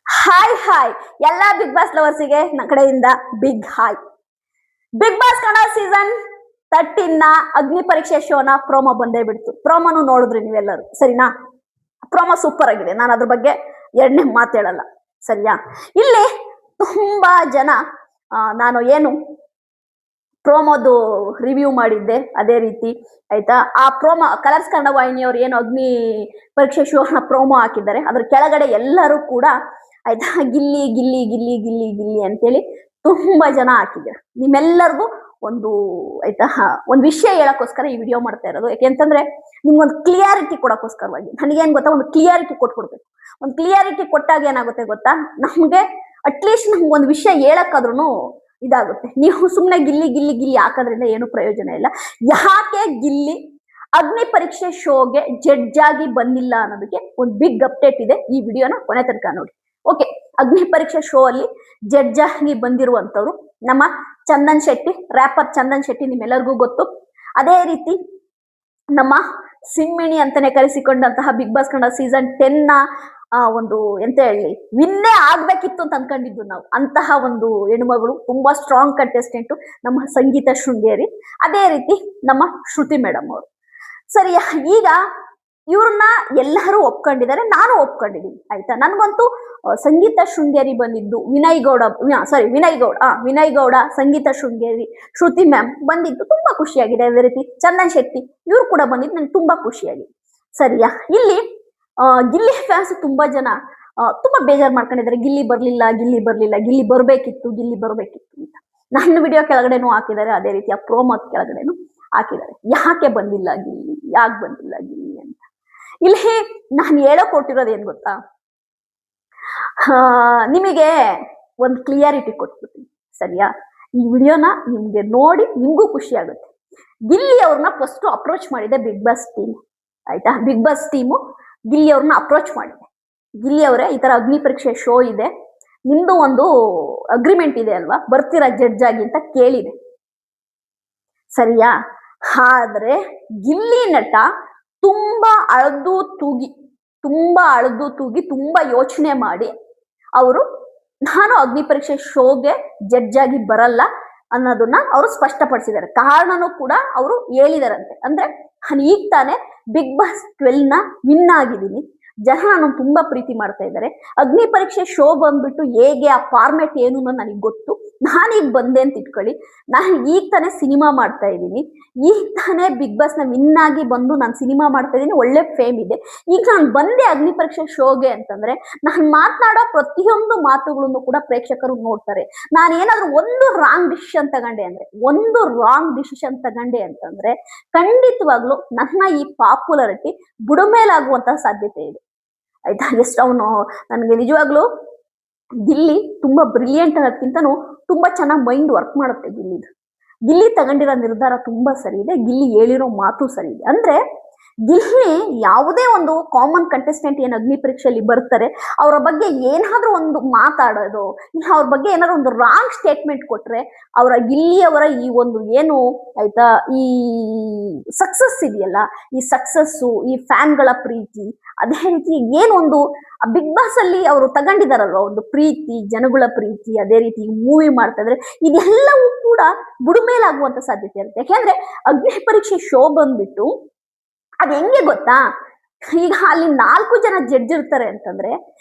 Hi hi ಎಲ್ಲಾ big boss ಲವರ್ಸಿಗೆ ನನ್ನ ಕಡೆಯಿಂದ big hi. Big boss Kannada season 13 ನ ಅಗ್ನಿ ಪರೀಕ್ಷೆ ಶೋನ ಪ್ರೋಮೋ ಬಂದೇ ಬಿಡ್ತು. ಪ್ರೋಮೋನು ನೋಡಿದ್ರಿ ನೀವೆಲ್ಲರೂ, ಸರಿನಾ? ಪ್ರೋಮೋ ಸೂಪರ್ ಆಗಿದೆ, ನಾನು ಅದ್ರ ಬಗ್ಗೆ ಎರಡನೇ ಮಾತೇಳಲ್ಲ, ಸರಿಯಾ? ಇಲ್ಲಿ ತುಂಬಾ ಜನ ನಾನು ಏನು ಪ್ರೋಮೋದು ರಿವ್ಯೂ ಮಾಡಿದ್ದೆ ಅದೇ ರೀತಿ ಆಯ್ತಾ. ಆ ಪ್ರೋಮೋ ಕಲರ್ಸ್ ಕನ್ನಡ ವಾಹಿನಿಯವರು ಏನು ಅಗ್ನಿ ಪರೀಕ್ಷೆ ಶೋನ ಪ್ರೋಮೋ ಹಾಕಿದ್ದಾರೆ ಅದ್ರ ಕೆಳಗಡೆ ಎಲ್ಲರೂ ಕೂಡ ಆಯ್ತಾ ಗಿಲ್ಲಿ ಗಿಲ್ಲಿ ಗಿಲ್ಲಿ ಗಿಲ್ಲಿ ಗಿಲ್ಲಿ ಅಂತೇಳಿ ತುಂಬಾ ಜನ ಹಾಕಿದ್ದಾರೆ. ನಿಮ್ಮೆಲ್ಲರಿಗೂ ಒಂದು ಆಯ್ತಾ ಒಂದು ವಿಷಯ ಹೇಳಕ್ಕೋಸ್ಕರ ಈ ವಿಡಿಯೋ ಮಾಡ್ತಾ ಇರೋದು. ಯಾಕೆಂತಂದ್ರೆ ನಿಮ್ಗೊಂದು ಕ್ಲಿಯಾರಿಟಿ ಕೊಡಕ್ಕೋಸ್ಕರವಾಗಿ. ನನಗೇನ್ ಗೊತ್ತಾ, ಒಂದು ಕ್ಲಿಯಾರಿಟಿ ಕೊಟ್ಕೊಡ್ಬೇಕು. ಒಂದು ಕ್ಲಿಯಾರಿಟಿ ಕೊಟ್ಟಾಗ ಏನಾಗುತ್ತೆ ಗೊತ್ತಾ, ನಮ್ಗೆ ಅಟ್ಲೀಸ್ಟ್ ನಮ್ಗೆ ಒಂದು ವಿಷಯ ಹೇಳಕ್ಕಾದ್ರೂ ಇದಾಗುತ್ತೆ. ನೀವು ಸುಮ್ಮನೆ ಗಿಲ್ಲಿ ಗಿಲ್ಲಿ ಗಿಲ್ಲಿ ಹಾಕೋದ್ರಿಂದ ಏನು ಪ್ರಯೋಜನ ಇಲ್ಲ. ಯಾಕೆ ಗಿಲ್ಲಿ ಅಗ್ನಿ ಪರೀಕ್ಷೆ ಶೋಗೆ ಜಡ್ಜ್ ಆಗಿ ಬಂದಿಲ್ಲ ಅನ್ನೋದಕ್ಕೆ ಒಂದು ಬಿಗ್ ಅಪ್ಡೇಟ್ ಇದೆ. ಈ ವಿಡಿಯೋನ ಕೊನೆ ತನಕ ನೋಡಿ. ಓಕೆ, ಅಗ್ನಿ ಪರೀಕ್ಷೆ ಶೋ ಅಲ್ಲಿ ಜಡ್ಜ್ ಆಗಿ ಬಂದಿರುವಂತವ್ರು ನಮ್ಮ ಚಂದನ್ ಶೆಟ್ಟಿ, ರ್ಯಾಪರ್ ಚಂದನ್ ಶೆಟ್ಟಿ, ನಿಮ್ಮೆಲ್ಲರಿಗೂ ಗೊತ್ತು. ಅದೇ ರೀತಿ ನಮ್ಮ ಸಿಂಹಿಣಿ ಅಂತಾನೆ ಕರೆಸಿಕೊಂಡಂತಹ ಬಿಗ್ ಬಾಸ್ ಕನ್ನಡ ಸೀಸನ್ 10 ನ ಒಂದು ಎಂತ ಹೇಳಿ ವಿನ್ನೇ ಆಗ್ಬೇಕಿತ್ತು ಅಂತ ಅನ್ಕೊಂಡಿದ್ದು ನಾವು. ಅಂತಹ ಒಂದು ಹೆಣ್ಮಗಳು, ತುಂಬಾ ಸ್ಟ್ರಾಂಗ್ ಕಂಟೆಸ್ಟೆಂಟ್ ನಮ್ಮ ಸಂಗೀತ ಶೃಂಗೇರಿ, ಅದೇ ರೀತಿ ನಮ್ಮ ಶ್ರುತಿ ಮೇಡಮ್ ಅವರು. ಸರಿ, ಈಗ ಇವ್ರನ್ನ ಎಲ್ಲರೂ ಒಪ್ಕೊಂಡಿದ್ದಾರೆ, ನಾನು ಒಪ್ಕೊಂಡಿದ್ದೀನಿ ಆಯ್ತಾ. ನನ್ಗಂತೂ ಸಂಗೀತ ಶೃಂಗೇರಿ ಬಂದಿದ್ದು, ವಿನಯ್ ಗೌಡ ಸಂಗೀತ ಶೃಂಗೇರಿ, ಶ್ರುತಿ ಮ್ಯಾಮ್ ಬಂದಿದ್ದು ತುಂಬಾ ಖುಷಿಯಾಗಿದೆ. ಅದೇ ರೀತಿ ಚಂದನ್ ಶೆಟ್ಟಿ ಇವ್ರು ಕೂಡ ಬಂದಿದ್ದು ನಂಗೆ ತುಂಬಾ ಖುಷಿಯಾಗಿದೆ. ಸರಿಯಾ? ಇಲ್ಲಿ ಗಿಲ್ಲಿ ಫ್ಯಾನ್ಸ್ ತುಂಬಾ ಜನ ತುಂಬಾ ಬೇಜಾರು ಮಾಡ್ಕೊಂಡಿದ್ದಾರೆ. ಗಿಲ್ಲಿ ಬರ್ಲಿಲ್ಲ ಗಿಲ್ಲಿ ಬರ್ಬೇಕಿತ್ತು ಅಂತ. ನನ್ನ ವಿಡಿಯೋ ಕೆಳಗಡೆನೂ ಹಾಕಿದ್ದಾರೆ, ಅದೇ ರೀತಿ ಆ ಪ್ರೋಮೋ ಕೆಳಗಡೆನು ಹಾಕಿದ್ದಾರೆ. ಯಾಕೆ ಬಂದಿಲ್ಲ ಗಿಲ್ಲಿ ಅಂತ. ಇಲ್ಲಿ ನಾನು ಹೇಳೋ ಕೊಟ್ಟಿರೋದು ಏನ್ ಗೊತ್ತಾ, ನಿಮಗೆ ಒಂದು ಕ್ಲಿಯಾರಿಟಿ ಕೊಟ್ಬಿಡ್ತೀನಿ, ಸರಿಯಾ? ಈ ವಿಡಿಯೋನ ನಿಮ್ಗೆ ನೋಡಿ ನಿಮ್ಗೂ ಖುಷಿ ಆಗುತ್ತೆ. ಗಿಲ್ಲಿ ಅವ್ರನ್ನ ಫಸ್ಟ್ ಅಪ್ರೋಚ್ ಮಾಡಿದೆ ಬಿಗ್ ಬಾಸ್ ಟೀಮ್ ಆಯ್ತಾ. ಬಿಗ್ ಬಾಸ್ ಟೀಮು ಗಿಲ್ಲಿ ಅವ್ರನ್ನ ಅಪ್ರೋಚ್ ಮಾಡಿದೆ. ಗಿಲ್ಲಿ ಅವರೇ, ಈ ತರ ಅಗ್ನಿ ಪರೀಕ್ಷೆ ಶೋ ಇದೆ, ನಿಮ್ದು ಒಂದು ಅಗ್ರಿಮೆಂಟ್ ಇದೆ ಅಲ್ವಾ, ಬರ್ತೀರಾ ಜಡ್ಜ್ ಆಗಿ ಅಂತ ಕೇಳಿದೆ, ಸರಿಯಾ? ಆದ್ರೆ ಗಿಲ್ಲಿ ನಟ ತುಂಬಾ ಅಳದು ತೂಗಿ ತುಂಬಾ ಯೋಚನೆ ಮಾಡಿ ಅವರು ನಾನು ಅಗ್ನಿ ಪರೀಕ್ಷೆ ಶೋಗೆ ಜಡ್ಜ್ ಆಗಿ ಬರಲ್ಲ ಅನ್ನೋದನ್ನ ಅವರು ಸ್ಪಷ್ಟಪಡಿಸಿದ್ದಾರೆ. ಕಾರಣನೂ ಕೂಡ ಅವರು ಹೇಳಿದಾರಂತೆ. ಅಂದ್ರೆ ನಾನು ಈಗ ತಾನೇ ಬಿಗ್ ಬಾಸ್ 12 ನ ವಿನ್ ಆಗಿದ್ದೀನಿ, ಜನ ನಾನು ತುಂಬಾ ಪ್ರೀತಿ ಮಾಡ್ತಾ ಇದ್ದಾರೆ. ಅಗ್ನಿ ಪರೀಕ್ಷೆ ಶೋ ಬಂದ್ಬಿಟ್ಟು ಹೇಗೆ, ಆ ಫಾರ್ಮೆಟ್ ಏನು ನನಗೆ ಗೊತ್ತು. ನಾನೀಗ ಬಂದೆ ಅಂತ ಇಟ್ಕೊಳ್ಳಿ, ನಾನು ಈಗ ತಾನೇ ಸಿನಿಮಾ ಮಾಡ್ತಾ ಇದ್ದೀನಿ, ಈಗ ತಾನೇ ಬಿಗ್ ಬಾಸ್ ನ ವಿನ್ ಆಗಿ ಬಂದು ನಾನು ಸಿನಿಮಾ ಮಾಡ್ತಾ ಇದ್ದೀನಿ, ಒಳ್ಳೆ ಫೇಮ್ ಇದೆ. ಈಗ ನಾನು ಬಂದೆ ಅಗ್ನಿ ಪರೀಕ್ಷೆ ಶೋಗೆ ಅಂತಂದ್ರೆ ನಾನು ಮಾತನಾಡೋ ಪ್ರತಿಯೊಂದು ಮಾತುಗಳನ್ನು ಕೂಡ ಪ್ರೇಕ್ಷಕರು ನೋಡ್ತಾರೆ. ನಾನು ಏನಾದ್ರೂ ಒಂದು ರಾಂಗ್ ಡಿಸಿಷನ್ ತಗೊಂಡೆ ಅಂತಂದ್ರೆ ಖಂಡಿತವಾಗ್ಲೂ ನನ್ನ ಈ ಪಾಪ್ಯುಲಾರಿಟಿ ಬುಡಮೇಲಾಗುವಂತಹ ಸಾಧ್ಯತೆ ಇದೆ ಆಯ್ತಾ. ಎಷ್ಟು ಅವನು ನನಗೆ ನಿಜವಾಗ್ಲೂ ಗಿಲ್ಲಿ ತುಂಬಾ ಬ್ರಿಲಿಯಂಟ್ ಅನ್ನೋದಕ್ಕಿಂತನೂ ತುಂಬಾ ಚೆನ್ನಾಗಿ ಮೈಂಡ್ ವರ್ಕ್ ಮಾಡುತ್ತೆ ಗಿಲ್ಲಿ ತಗೊಂಡಿರೋ ನಿರ್ಧಾರ ತುಂಬಾ ಸರಿ ಇದೆ, ಗಿಲ್ಲಿ ಹೇಳಿರೋ ಮಾತು ಸರಿ ಇದೆ. ಅಂದ್ರೆ ಗಿಲ್ಲಿ ಯಾವುದೇ ಒಂದು ಕಾಮನ್ ಕಂಟೆಸ್ಟೆಂಟ್ ಏನು ಅಗ್ನಿ ಪರೀಕ್ಷೆಯಲ್ಲಿ ಬರ್ತಾರೆ, ಅವರ ಬಗ್ಗೆ ಏನಾದ್ರೂ ಒಂದು ಮಾತಾಡೋದು, ಇಲ್ಲ ಅವ್ರ ಬಗ್ಗೆ ಏನಾದ್ರು ಒಂದು ರಾಂಗ್ ಸ್ಟೇಟ್ಮೆಂಟ್ ಕೊಟ್ರೆ, ಗಿಲ್ಲಿಯವರ ಈ ಒಂದು ಏನು ಆಯ್ತಾ ಈ ಸಕ್ಸಸ್ ಇದೆಯಲ್ಲ, ಈ ಸಕ್ಸಸ್ಸು, ಈ ಫ್ಯಾನ್ಗಳ ಪ್ರೀತಿ, ಅದೇ ರೀತಿ ಏನೊಂದು ಬಿಗ್ ಬಾಸ್ ಅಲ್ಲಿ ಅವರು ತಗೊಂಡಿದಾರಲ್ವ ಒಂದು ಪ್ರೀತಿ, ಜನಗಳ ಪ್ರೀತಿ, ಅದೇ ರೀತಿ ಮೂವಿ ಮಾಡ್ತಾ ಇದ್ರೆ ಇದೆಲ್ಲವೂ ಕೂಡ ಬುಡಮೇಲಾಗುವಂತ ಸಾಧ್ಯತೆ ಇರುತ್ತೆ. ಯಾಕೆಂದ್ರೆ ಅಗ್ನಿ ಪರೀಕ್ಷೆ ಶೋ ಬಂದ್ಬಿಟ್ಟು ಅದ್ ಹೆಂಗೆ ಗೊತ್ತಾ, ಈಗ ಅಲ್ಲಿ 4 ಜನ ಜಡ್ಜ್ ಇರ್ತಾರೆ ಅಂತಂದ್ರೆ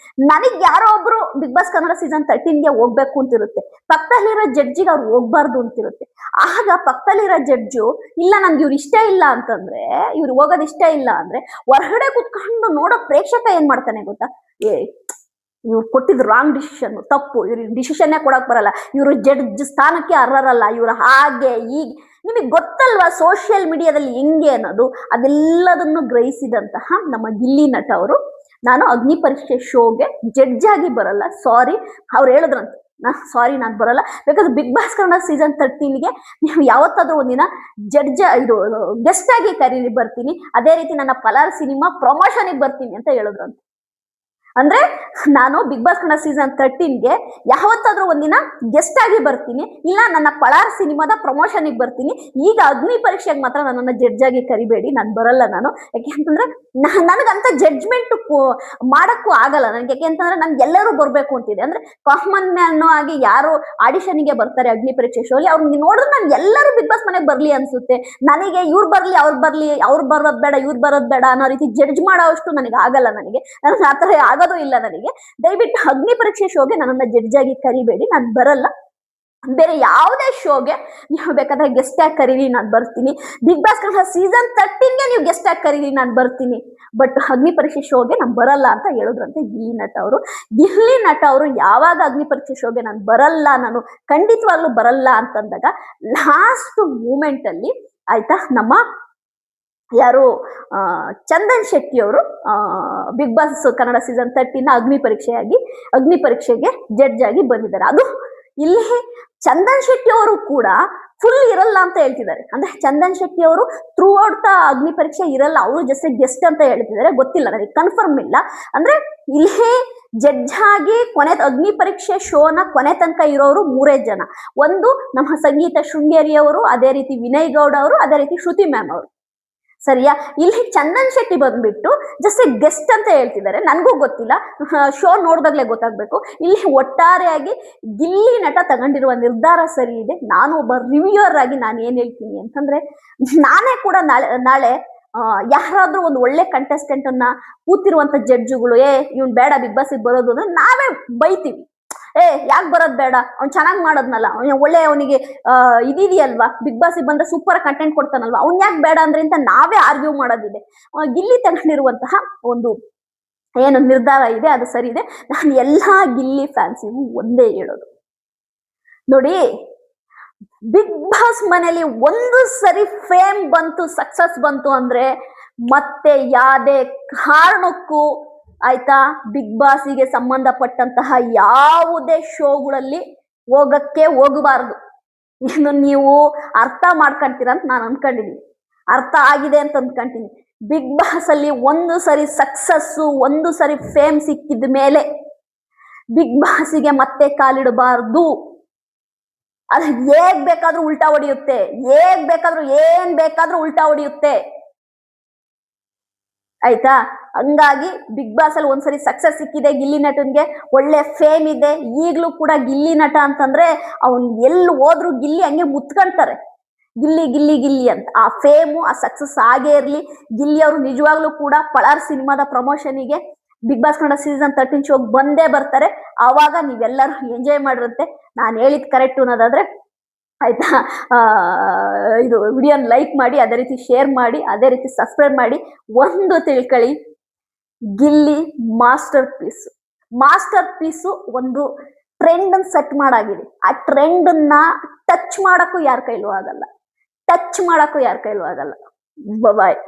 ನನಗ್ ಯಾರೋ ಒಬ್ರು ಬಿಗ್ ಬಾಸ್ ಕನ್ನಡ ಸೀಸನ್ 13ಗೆ ಹೋಗ್ಬೇಕು ಅಂತಿರುತ್ತೆ, ಪಕ್ಕದಲ್ಲಿರೋ ಜಡ್ಜಿಗೆ ಅವ್ರು ಹೋಗ್ಬಾರ್ದು ಅಂತಿರುತ್ತೆ. ಆಗ ಪಕ್ಕದಲ್ಲಿರೋ ಜಡ್ಜು ಇಲ್ಲ ನನ್ಗೆ ಇವ್ರು ಇಷ್ಟ ಇಲ್ಲ ಅಂತಂದ್ರೆ, ಇವ್ರು ಹೋಗೋದ್ ಇಷ್ಟ ಇಲ್ಲ ಅಂದ್ರೆ ಹೊರಗಡೆ ಕುತ್ಕೊಂಡು ನೋಡೋ ಪ್ರೇಕ್ಷಕ ಏನ್ ಮಾಡ್ತಾನೆ ಗೊತ್ತಾ, ಇವ್ರು ಕೊಟ್ಟಿದ್ ರಾಂಗ್ ಡಿಸಿಷನ್, ತಪ್ಪು, ಇವ್ರಿಗೆ ಡಿಸಿಷನ್ನೇ ಕೊಡಕ್ ಬರಲ್ಲ, ಇವ್ರು ಜಡ್ಜ್ ಸ್ಥಾನಕ್ಕೆ ಅರ್ಹರಲ್ಲ, ಇವ್ರು ಹಾಗೆ ಈಗ ನಿಮಗೆ ಗೊತ್ತಲ್ವಾ ಸೋಷಿಯಲ್ ಮೀಡಿಯಾದಲ್ಲಿ ಹೆಂಗೆ ಅನ್ನೋದು. ಅದೆಲ್ಲದನ್ನು ಗ್ರಹಿಸಿದಂತಹ ನಮ್ಮ ಗಿಲ್ಲಿ ನಟ ಅವರು ನಾನು ಅಗ್ನಿ ಪರೀಕ್ಷೆ ಶೋಗೆ ಜಡ್ಜ್ ಆಗಿ ಬರಲ್ಲ, ಸಾರಿ ಅವ್ರು ಹೇಳಿದ್ರಂತೆ, ನಾನು ಬರಲ್ಲ, ಬೇಕಾದ್ರೆ ಬಿಗ್ ಬಾಸ್ ಕನ್ನಡ ಸೀಸನ್ 13ಗೆ ನೀವು ಯಾವತ್ತಾದ್ರೂ ಒಂದಿನ ಗೆಸ್ಟ್ ಆಗಿ ಕರೀರಿ, ಬರ್ತೀನಿ, ಅದೇ ರೀತಿ ನನ್ನ ಪಲಾರ್ ಸಿನಿಮಾ ಪ್ರಮೋಷನ್ಗೆ ಬರ್ತೀನಿ ಅಂತ ಹೇಳಿದ್ರಂತೆ. ಅಂದ್ರೆ ನಾನು ಬಿಗ್ ಬಾಸ್ ಕನ್ನಡ ಸೀಸನ್ 13ಗೆ ಯಾವತ್ತಾದ್ರೂ ಒಂದಿನ ಗೆಸ್ಟ್ ಆಗಿ ಬರ್ತೀನಿ, ಇಲ್ಲ ನನ್ನ ಪಳಾರ್ ಸಿನಿಮಾದ ಪ್ರಮೋಷನ್ಗೆ ಬರ್ತೀನಿ. ಈಗ ಅಗ್ನಿ ಪರೀಕ್ಷೆಗೆ ಮಾತ್ರ ನನ್ನನ್ನ ಜಡ್ಜ್ ಆಗಿ ಕರಿಬೇಡಿ, ನಾನು ಬರಲ್ಲ. ನಾನು ಯಾಕೆಂತಂದ್ರೆ ನನಗಂತ ಜಡ್ಜ್ಮೆಂಟ್ ಮಾಡಕ್ಕೂ ಆಗಲ್ಲ ನನಗೆ. ಯಾಕೆಂತಂದ್ರೆ ನನ್ಗೆ ಎಲ್ಲರೂ ಬರ್ಬೇಕು ಅಂತಿದೆ. ಅಂದ್ರೆ ಕಾಮನ್ ಮ್ಯಾನ್ ಆಗಿ ಯಾರು ಆಡಿಷನ್ಗೆ ಬರ್ತಾರೆ ಅಗ್ನಿ ಪರೀಕ್ಷೆ ಶೋಲಿ, ಅವ್ರಿಗೆ ನೋಡಿದ್ರೆ ನಾನು ಎಲ್ಲರೂ ಬಿಗ್ ಬಾಸ್ ಮನೆಗೆ ಬರ್ಲಿ ಅನ್ಸುತ್ತೆ. ನನಗೆ ಇವ್ರು ಬರ್ಲಿ ಅವ್ರು ಬರೋದ್ ಬೇಡ ಇವ್ರು ಬರೋದ್ ಬೇಡ ಅನ್ನೋ ರೀತಿ ಜಡ್ಜ್ ಮಾಡೋ ಅಷ್ಟು ನನಗೆ ಆಗಲ್ಲ. ನನಗೆ ಆತರ ಆಗೋದು ಇಲ್ಲ ನನಗೆ. ದಯವಿಟ್ಟು ಅಗ್ನಿ ಪರೀಕ್ಷೆ ಶೋಗೆ ನನ್ನನ್ನ ಜಡ್ಜ್ ಆಗಿ ಕರಿಬೇಡಿ, ನಾನು ಬರಲ್ಲ. ಬೇರೆ ಯಾವುದೇ ಶೋಗೆ ನೀವು ಬೇಕಾದ್ರೆ ಗೆಸ್ಟ್ ಆಗಿ ಕರೀರಿ, ನಾನು ಬರ್ತೀನಿ. ಬಿಗ್ ಬಾಸ್ ಕನ್ನಡ ಸೀಸನ್ 13ಗೆ ನೀವು ಗೆಸ್ಟ್ ಆಗಿ ಕರೀರಿ, ನಾನು ಬರ್ತೀನಿ. ಬಟ್ ಅಗ್ನಿ ಪರೀಕ್ಷೆ ಶೋಗೆ ನಾನು ಬರಲ್ಲ ಅಂತ ಹೇಳಿದ್ರಂತೆ ಗಿಲ್ಲಿ ನಟ ಅವರು. ಗಿಲ್ಲಿ ನಟ ಅವರು ಯಾವಾಗ ಅಗ್ನಿ ಪರೀಕ್ಷೆ ಶೋಗೆ ನಾನು ಬರಲ್ಲ, ನಾನು ಖಂಡಿತವಾಗ್ಲೂ ಬರಲ್ಲ ಅಂತಂದಾಗ ಲಾಸ್ಟ್ ಮೂಮೆಂಟ್ ಅಲ್ಲಿ ಆಯ್ತಾ, ನಮ್ಮ ಯಾರು ಚಂದನ್ ಶೆಟ್ಟಿ ಅವರು ಬಿಗ್ ಬಾಸ್ ಕನ್ನಡ ಸೀಸನ್ 13 ಅಗ್ನಿ ಪರೀಕ್ಷೆಗೆ ಜಡ್ಜ್ ಆಗಿ ಬಂದಿದ್ದಾರೆ. ಅದು ಇಲ್ಲಿ ಚಂದನ್ ಶೆಟ್ಟಿ ಅವರು ಕೂಡ ಫುಲ್ ಇರಲ್ಲ ಅಂತ ಹೇಳ್ತಿದ್ದಾರೆ. ಅಂದ್ರೆ ಚಂದನ್ ಶೆಟ್ಟಿ ಅವರು ಥ್ರೂ ಔಟ್ ಅಗ್ನಿ ಪರೀಕ್ಷೆ ಇರಲ್ಲ, ಅವರು ಜಸ್ಟ್ ಗೆಸ್ಟ್ ಅಂತ ಹೇಳ್ತಿದ್ದಾರೆ. ಗೊತ್ತಿಲ್ಲ, ನನಗೆ ಕನ್ಫರ್ಮ್ ಇಲ್ಲ. ಅಂದ್ರೆ ಇಲ್ಲಿ ಜಡ್ಜ್ ಆಗಿ ಅಗ್ನಿ ಪರೀಕ್ಷೆ ಶೋನ ಕೊನೆ ತನಕ ಇರೋರು 3 ಜನ. ಒಂದು ನಮ್ಮ ಸಂಗೀತ ಶೃಂಗೇರಿ ಅವರು, ಅದೇ ರೀತಿ ವಿನಯ್ ಗೌಡ ಅವರು, ಅದೇ ರೀತಿ ಶ್ರುತಿ ಮ್ಯಾಮ್ ಅವರು. ಸರಿಯಾ? ಇಲ್ಲಿ ಚಂದನ್ ಶೆಟ್ಟಿ ಬಂದ್ಬಿಟ್ಟು ಜಸ್ಟ್ ಗೆಸ್ಟ್ ಅಂತ ಹೇಳ್ತಿದ್ದಾರೆ. ನನಗೂ ಗೊತ್ತಿಲ್ಲ, ಶೋ ನೋಡಿದಾಗ್ಲೇ ಗೊತ್ತಾಗ್ಬೇಕು. ಇಲ್ಲಿ ಒಟ್ಟಾರೆಯಾಗಿ ಗಿಲ್ಲಿ ನಟ ತಗೊಂಡಿರುವ ನಿರ್ಧಾರ ಸರಿ ಇದೆ. ನಾನು ಒಬ್ಬ ರಿವ್ಯೂವರ್ ಆಗಿ ನಾನು ಏನ್ ಹೇಳ್ತೀನಿ ಅಂತಂದ್ರೆ, ನಾನೇ ಕೂಡ ನಾಳೆ ಯಾರಾದ್ರೂ ಒಂದು ಒಳ್ಳೆ ಕಂಟೆಸ್ಟೆಂಟ್ ಅನ್ನ ಕೂತಿರುವಂತ ಜಡ್ಜುಗಳು ಇವ್ನ್ ಬೇಡ ಬಿಗ್ ಬಾಸ್ ಬರೋದು ಅಂದ್ರೆ ನಾವೇ ಬೈತೀವಿ. ಯಾಕೆ ಬರೋದ್ ಬೇಡ, ಅವ್ನ್ ಚೆನ್ನಾಗ್ ಮಾಡೋದ್ನಲ್ಲ, ಒಳ್ಳೆ ಅವನಿಗೆ ಇದಿದೆಯಲ್ವಾ, ಬಿಗ್ ಬಾಸ್ ಬಂದ್ರೆ ಸೂಪರ್ ಕಂಟೆಂಟ್ ಕೊಡ್ತಾನಲ್ವಾ, ಅವ್ನ್ ಯಾಕೆ ಬೇಡ ಅಂದ್ರೆ ಅಂತ ನಾವೇ ಆರ್ಗ್ಯೂ ಮಾಡೋದಿದೆ. ಗಿಲ್ಲಿ ತಗೊಂಡಿರುವಂತಹ ಒಂದು ಏನು ನಿರ್ಧಾರ ಇದೆ ಅದು ಸರಿ ಇದೆ. ನಾನು ಎಲ್ಲಾ ಗಿಲ್ಲಿ ಫ್ಯಾನ್ಸಿಗೂ ಒಂದೇ ಹೇಳೋದು, ನೋಡಿ, ಬಿಗ್ ಬಾಸ್ ಮನೇಲಿ ಒಂದು ಸರಿ ಫೇಮ್ ಬಂತು, ಸಕ್ಸಸ್ ಬಂತು ಅಂದ್ರೆ ಮತ್ತೆ ಯಾವ್ದೇ ಕಾರಣಕ್ಕೂ ಆಯ್ತಾ ಬಿಗ್ ಬಾಸ್ಗೆ ಸಂಬಂಧಪಟ್ಟಂತಹ ಯಾವುದೇ ಶೋಗಳಲ್ಲಿ ಹೋಗಬಾರದು. ಇನ್ನು ನೀವು ಅರ್ಥ ಮಾಡ್ಕೊಂತೀರ ಅಂತ ನಾನು ಅನ್ಕೊಂಡಿದೀನಿ, ಅರ್ಥ ಆಗಿದೆ ಅಂತ ಅನ್ಕೊಂತೀನಿ. ಬಿಗ್ ಬಾಸ್ ಅಲ್ಲಿ ಒಂದು ಸರಿ ಸಕ್ಸಸ್ಸು, ಒಂದು ಸರಿ ಫೇಮ್ ಸಿಕ್ಕಿದ ಮೇಲೆ ಬಿಗ್ ಬಾಸ್ಗೆ ಮತ್ತೆ ಕಾಲಿಡಬಾರ್ದು. ಅದು ಹೇಗ್ ಬೇಕಾದ್ರೂ ಉಲ್ಟಾ ಹೊಡಿಯುತ್ತೆ, ಏನ್ ಬೇಕಾದ್ರೂ ಉಲ್ಟಾ ಹೊಡಿಯುತ್ತೆ. ಆಯ್ತಾ? ಹಂಗಾಗಿ ಬಿಗ್ ಬಾಸ್ ಅಲ್ಲಿ ಒಂದ್ಸರಿ ಸಕ್ಸಸ್ ಸಿಕ್ಕಿದೆ ಗಿಲ್ಲಿ ನಟನ್ಗೆ, ಒಳ್ಳೆ ಫೇಮ್ ಇದೆ. ಈಗ್ಲೂ ಕೂಡ ಗಿಲ್ಲಿ ನಟ ಅಂತಂದ್ರೆ ಅವ್ನ್ ಎಲ್ಲಿ ಹೋದ್ರು ಗಿಲ್ಲಿ ಹಂಗೆ ಮುತ್ಕೊಂತಾರೆ, ಗಿಲ್ಲಿ ಗಿಲ್ಲಿ ಗಿಲ್ಲಿ ಅಂತ. ಆ ಫೇಮು, ಆ ಸಕ್ಸಸ್ ಆಗೇ ಇರ್ಲಿ. ಗಿಲ್ಲಿ ಅವರು ನಿಜವಾಗ್ಲೂ ಕೂಡ ಪಳಾರ್ ಸಿನಿಮಾದ ಪ್ರಮೋಷನ್ಗೆ ಬಿಗ್ ಬಾಸ್ ಕನ್ನಡ ಸೀಸನ್ 13 ಶೋಗ್ ಬಂದೇ ಬರ್ತಾರೆ. ಆವಾಗ ನೀವೆಲ್ಲರೂ ಎಂಜಾಯ್ ಮಾಡಿರುತ್ತೆ. ನಾನು ಹೇಳಿದ್ ಕರೆಕ್ಟ್ ಅನ್ನೋದಾದ್ರೆ ಆಯ್ತಾ, ಇದು ವಿಡಿಯೋನ ಲೈಕ್ ಮಾಡಿ, ಅದೇ ರೀತಿ ಶೇರ್ ಮಾಡಿ, ಅದೇ ರೀತಿ ಸಬ್ಸ್ಕ್ರೈಬ್ ಮಾಡಿ. ಒಂದು ತಿಳ್ಕೊಳ್ಳಿ, ಗಿಲ್ಲಿ ಮಾಸ್ಟರ್ ಪೀಸು ಒಂದು ಟ್ರೆಂಡ್ ಸೆಟ್ ಮಾಡಾಗಿದೆ. ಆ ಟ್ರೆಂಡ್ ಟಚ್ ಮಾಡಕ್ಕೂ ಯಾರ ಕೈಲೂ ಆಗಲ್ಲ. ಬಾಯ್.